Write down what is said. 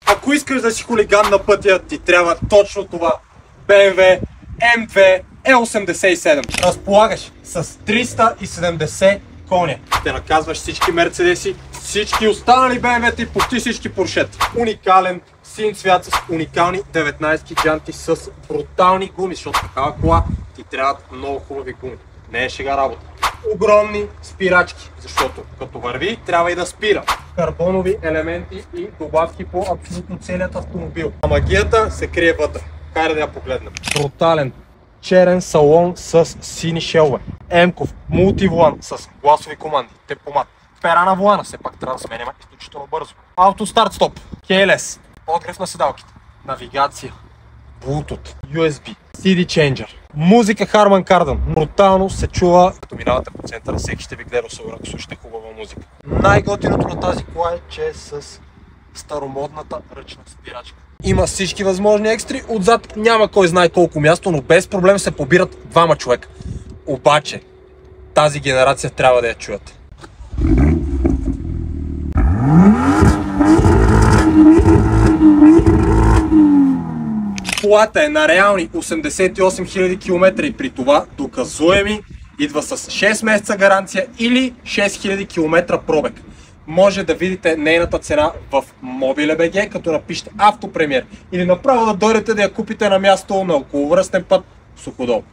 Ако искаш да си хулиган на пътя, ти трябва точно това. BMW M2 E87. Разполагаш с 370 коня. Ще наказваш всички Мерцедеси, всички останали BMW-та и почти всички Поршета. Уникален син цвят с уникални 19 джанти с брутални гуми, защото такава кола ти трябват много хубави гуми. Не е шега работа. Огромни спирачки, защото като върви, трябва и да спира. Карбонови елементи и добавки по абсолютно целият автомобил. А магията се крие вътре. Хайде да я погледнем. Брутален черен салон с сини шелове. Емков мултиволан с гласови команди, темпомат. Пера на волана, все пак трябва да сменяме изключително бързо. Ауто старт стоп, KLS, подгрев на седалките, навигация, Bluetooth, USB, CD changer, музика Harman Kardon. Брутално се чува, като минавате по центъра, всеки ще ви гледа, особено ако слушате хубава музика. Най-готиното на тази кола е, че е с старомодната ръчна спирачка. Има всички възможни екстри, отзад няма кой знае колко място, но без проблем се побират двама човека. Обаче, тази генерация трябва да я чуят. Колата е на реални 88 000 км и при това доказуеми, идва с 6 месеца гаранция или 6000 км пробег. Може да видите нейната цена в Mobile.bg, като напишете автопремиер или направо да дойдете да я купите на място на околовръстен път Суходол.